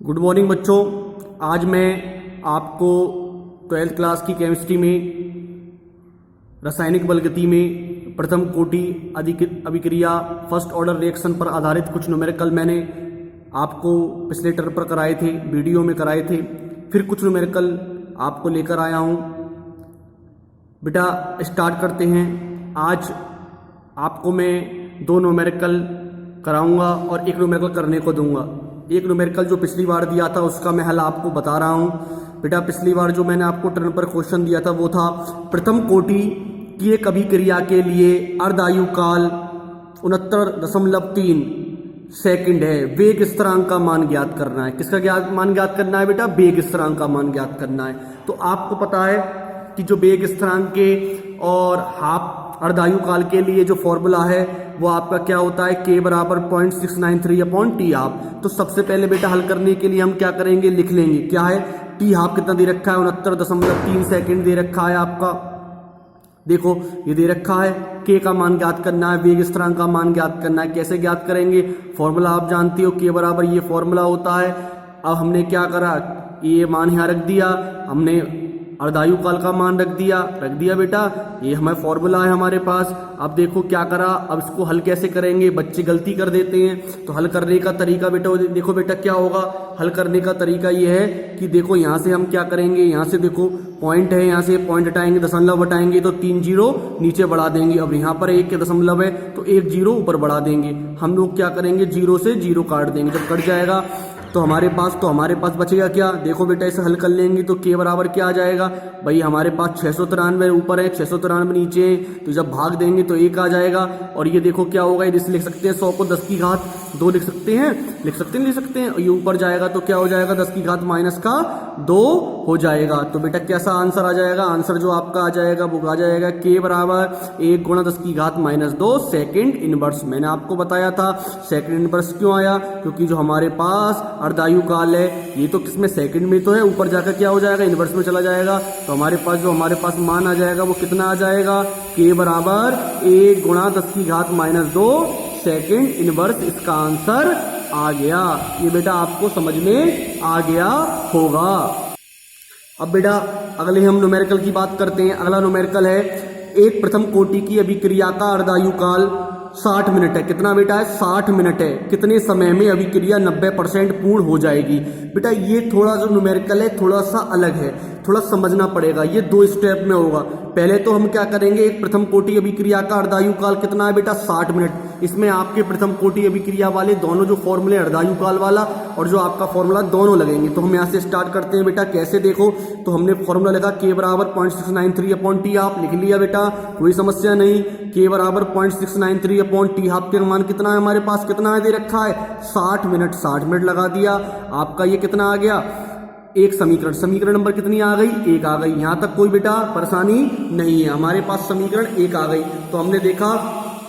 Good morning बच्चों। आज मैं आपको 12th क्लास की केमिस्ट्री में रासायनिक बलगति में प्रथम कोटि अभिक्रिया फर्स्ट ऑर्डर रिएक्शन पर आधारित कुछ न्यूमेरिकल मैंने आपको पिछले टर्म पर कराए थे, वीडियो में कराए थे। फिर कुछ न्यूमेरिकल आपको लेकर आया हूँ। बेटा स्टार्ट करते हैं। आज आपको मैं 2 न्यूमेरिकल कराऊंगा और एक न्यूमेरिकल करने को दूंगा। एक न्यूमेरिकल जो पिछली बार दिया था उसका मैं हल आपको बता रहा हूँ। बेटा पिछली बार जो मैंने आपको टर्न पर क्वेश्चन दिया था वो था प्रथम कोटि की एक अभिक्रिया के लिए अर्धायु काल 69.3 सेकंड है। वेग स्थिरांक का मान ज्ञात करना है। किसका मान ज्ञात करना है बेटा? वेग स्थिरांक का मान ज्ञात करना है। तो आपको पता है कि जो वेग स्थिरांक के और हाफ अर्धायु काल के लिए जो फॉर्मूला है वो आपका क्या होता है? k बराबर 0.693 अपॉन टी हाफ। तो सबसे पहले बेटा हल करने के लिए हम क्या करेंगे? लिख लेंगे। क्या है? टी हाफ कितना दे रखा है? 69.3 सेकेंड दे रखा है आपका। देखो ये दे रखा है। k का मान ज्ञात करना है, वेग स्थिरांक का मान ज्ञात करना है। कैसे ज्ञात करेंगे? फॉर्मूला आप जानते हो, k बराबर ये फॉर्मूला होता है। अब हमने क्या करा? ये मान यहाँ रख दिया, हमने अर्धायु काल का मान रख दिया बेटा। ये हमारा फॉर्मूला है हमारे पास। अब देखो क्या करा, अब इसको हल कैसे करेंगे? बच्चे गलती कर देते हैं। तो हल करने का तरीका बेटा देखो बेटा क्या होगा। हल करने का तरीका ये है कि देखो यहाँ से हम क्या करेंगे, यहाँ से देखो पॉइंट है, यहाँ से पॉइंट हटाएंगे, दशमलव हटाएंगे तो 3 जीरो नीचे बढ़ा देंगे। अब यहाँ पर 1 के दशमलव है तो 1 जीरो ऊपर बढ़ा देंगे। हम लोग क्या करेंगे? 0 से 0 काट देंगे। जब कट जाएगा तो हमारे पास बचेगा क्या? देखो बेटा इसे हल कर लेंगे तो k बराबर क्या आ जाएगा भाई? हमारे पास 693 ऊपर है, 693 नीचे है, तो जब भाग देंगे तो 1 आ जाएगा। और ये देखो क्या होगा, इसे लिख सकते हैं 100 को 10 की घात 2 लिख सकते हैं। और ये ऊपर जाएगा तो क्या हो जाएगा? 10 की घात -2 हो जाएगा। तो बेटा कैसा आंसर आ जाएगा? आंसर जो आपका आ जाएगा वो आ जाएगा k बराबर 1 गुणा 10 की घात -2 सेकेंड इनवर्स। मैंने आपको बताया था सेकेंड इनवर्स क्यों आया, क्योंकि जो हमारे पास अर्धायु काल है ये तो किसमें? सेकंड में तो है, ऊपर जाकर क्या हो जाएगा? इनवर्स में चला जाएगा। तो हमारे पास मान आ जाएगा वो कितना आ जाएगा? k बराबर 1 गुणा 10 की घात -2 सेकंड इनवर्स। इसका आंसर आ गया। ये बेटा आपको समझ में आ गया होगा। अब बेटा अगले हम न्यूमेरिकल की बात करते हैं। अगला न्यूमेरिकल है एक प्रथम कोटि की अभिक्रिया का अर्धायु काल 60 मिनट है। कितना बेटा है? 60 मिनट है। कितने समय में अभिक्रिया 90% पूर्ण हो जाएगी? बेटा ये थोड़ा जो न्यूमेरिकल है थोड़ा सा अलग है, थोड़ा समझना पड़ेगा। ये 2 स्टेप में होगा। पहले तो हम क्या करेंगे, एक प्रथम कोटि अभिक्रिया का अर्धायु काल कितना है बेटा? 60 मिनट। इसमें आपके प्रथम कोटि अभिक्रिया वाले दोनों जो फॉर्मूले अर्धायु काल वाला और जो आपका फॉर्मूला दोनों लगेंगे। तो हम यहाँ से स्टार्ट करते हैं बेटा। कैसे? देखो तो हमने फॉर्मूला लिखा k बराबर 0.693 अपॉन टी हाफ। लिख लिया बेटा, कोई समस्या नहीं। k बराबर 0.693 अपॉन टी हाफ के मान कितना है हमारे पास? कितना है दे रखा है? 60 मिनट। 60 मिनट लगा दिया। आपका ये कितना आ गया? एक समीकरण नंबर कितनी आ गई? 1 आ गई। यहां तक कोई बेटा परेशानी नहीं है। हमारे पास समीकरण 1 आ गई। तो हमने देखा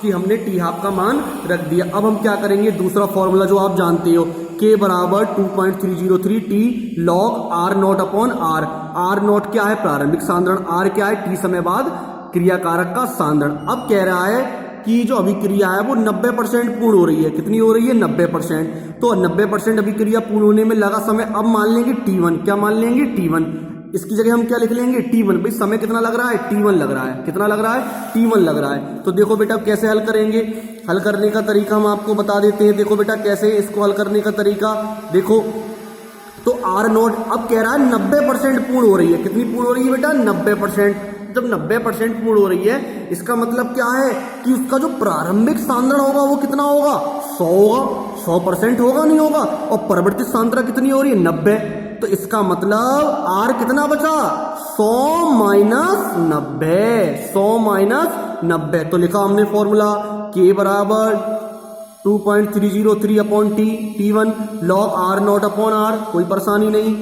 कि हमने टी हाफ का मान रख दिया। अब हम क्या करेंगे? दूसरा फॉर्मूला जो आप जानते हो, k बराबर 2.303 T log r not upon r। r not क्या है? प्रारंभिक सांद्रण। r क्या है? t समय बाद क्रियाकारक का सांद्रण। अब कह रहा है कि जो अभिक्रिया है वो 90% पूर्ण हो रही है। कितनी हो रही है? 90%। तो 90% अभिक्रिया पूर्ण होने में लगा समय। अब मान लेंगे t1। क्या मान लेंगे? t1। इसकी जगह हम क्या लिख लेंगे? t1। भाई समय कितना लग रहा है? t1 लग रहा है। कितना लग रहा है? t1 लग रहा है। तो देखो बेटा कैसे हल करेंगे। हल करने का तरीका हम आपको बता देते हैं। देखो बेटा कैसे इसको हल करने का तरीका देखो। तो r नोट अब कह रहा है 90% पूर्ण हो रही है। कितनी पूर्ण हो रही है बेटा? 90%। जब 90% पूर्ण हो रही है इसका मतलब क्या है कि उसका जो प्रारंभिक सांद्रण होगा वो कितना होगा? 100 होगा। 100% होगा नहीं होगा? और परिवर्तित सांद्रता कितनी हो रही है? 90। तो इसका मतलब R कितना बचा? 100 माइनस 90। 100 माइनस 90। तो लिखा हमने फॉर्मूला k बराबर 2.303 upon T one log r not upon r। कोई परेशानी नहीं।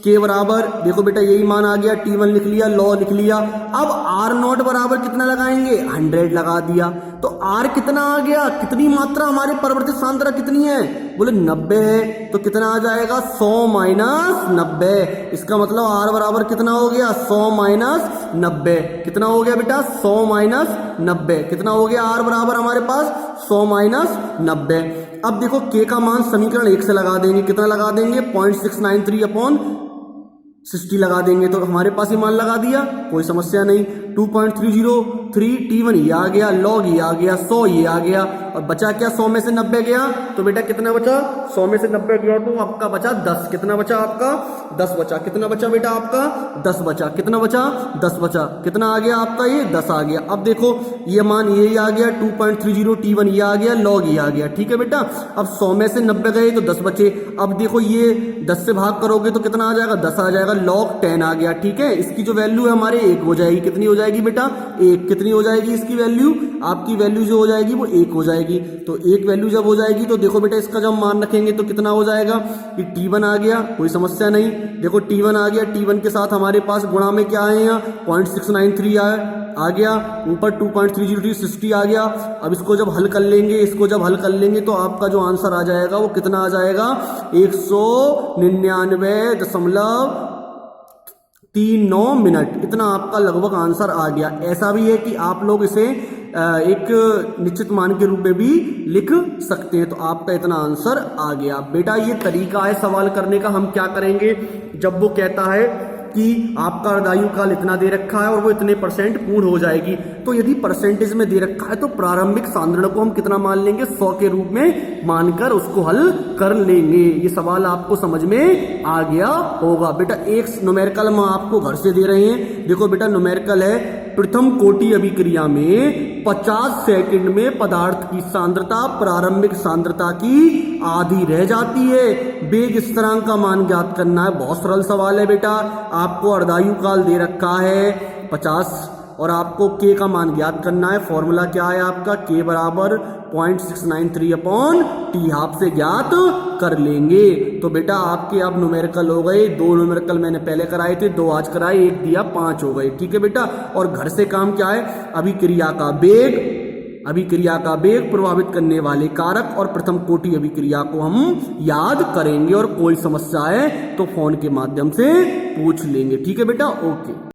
k बराबर देखो बेटा यही मान आ गया। t1 लिख लिया, लॉ लिख लिया। अब r नॉट बराबर कितना लगाएंगे? 100 लगा दिया। तो r कितना आ गया? कितनी मात्रा हमारी परिवर्तित सांद्रता कितनी है? बोले 90 है। तो कितना आ जाएगा? 100 माइनस 90। इसका मतलब r बराबर कितना हो गया? 100 माइनस 90। कितना हो गया बेटा? 100 माइनस 90। कितना हो गया r बराबर हमारे पास? 100 माइनस 90। अब देखो k का मान समीकरण 1 से लगा देंगे, कितना लगा देंगे 0.693 अपॉन 60 लगा देंगे, तो हमारे पास ही मान लगा दिया, कोई समस्या नहीं। 2.303 T1 ये आ गया, log ये आ गया, 100 ये आ गया, और बचा क्या 100 में से 90 गया, तो बेटा कितना बचा 100 में से 90 गया तो आपका बचा 10, कितना बचा आपका 10 बचा, कितना बचा बेटा आपका 10 बचा, कितना बचा 10 बचा, कितना आ गया आपका ये 10 आ गया। अब देखो ये मान ये आ गया 2.30 T1 ये आ गया, log ये आ गया, ठीक है बेटा। अब 100 में से 90 गए तो 10 बचे, अब देखो ये 10 से भाग करोगे तो कितना आ जाएगा 10 आ जाएगा, log 10 आ गया, ठीक है। इसकी जो वैल्यू है हमारे 1 हो जाएगी, कितनी हो जाएगी बेटा 1, कितनी हो जाएगी इसकी वैल्यू, आपकी वैल्यू जो हो जाएगी वो 1 हो जाएगी। तो 1 वैल्यू जब हो जाएगी तो देखो बेटा इसका जब मान रखेंगे तो कितना हो जाएगा, ये T1 आ गया, कोई समस्या नहीं, देखो T1 आ गया, T1 के साथ हमारे पास गुणा में क्या है यहाँ 0.693 आ गया, ऊपर 2.303 60 आ गया। अब इसको जब हल कर लेंगे, इसको जब हल कर लेंगे तो आपका जो आंसर आ जाएगा वो कितना आ जाएगा 199.39 मिनट, इतना आपका लगभग आंसर आ गया। ऐसा भी है कि आप लोग इसे एक निश्चित मान के रूप में भी लिख सकते हैं, तो आपका इतना आंसर आ गया। बेटा ये तरीका है सवाल करने का। हम क्या करेंगे, जब वो कहता है कि आपका अर्धायु काल इतना दे रखा है और वो इतने % पूर्ण हो जाएगी, तो यदि परसेंटेज में दे रखा है तो प्रारंभिक सांद्रण को हम कितना मान लेंगे 100 के रूप में मानकर उसको हल कर लेंगे। ये सवाल आपको समझ में आ गया होगा। बेटा एक न्यूमेरिकल हम आपको घर से दे रहे हैं, देखो बेटा न्यूमेरिकल है, प्रथम कोटि अभिक्रिया में 50 सेकंड में पदार्थ की सांद्रता प्रारंभिक सांद्रता की आधी रह जाती है, वेग स्थिरांक का मान ज्ञात करना है। बहुत सरल सवाल है बेटा, आपको अर्धायु काल दे रखा है 50 और आपको k का मान ज्ञात करना है। फॉर्मूला क्या है आपका, k बराबर 0.693 अपॉन टी हाफ से ज्ञात कर लेंगे। तो बेटा आपके अब न्यूमेरिकल हो गए, 2 न्यूमेरिकल मैंने पहले कराए थे, 2 आज कराए, 1 दिया, 5 हो गए, ठीक है बेटा। और घर से काम क्या है, अभिक्रिया का वेग प्रभावित करने वाले कारक और प्रथम कोटि अभिक्रिया को हम याद करेंगे, और कोई समस्या है तो फोन के माध्यम से पूछ लेंगे, ठीक है बेटा। ओके।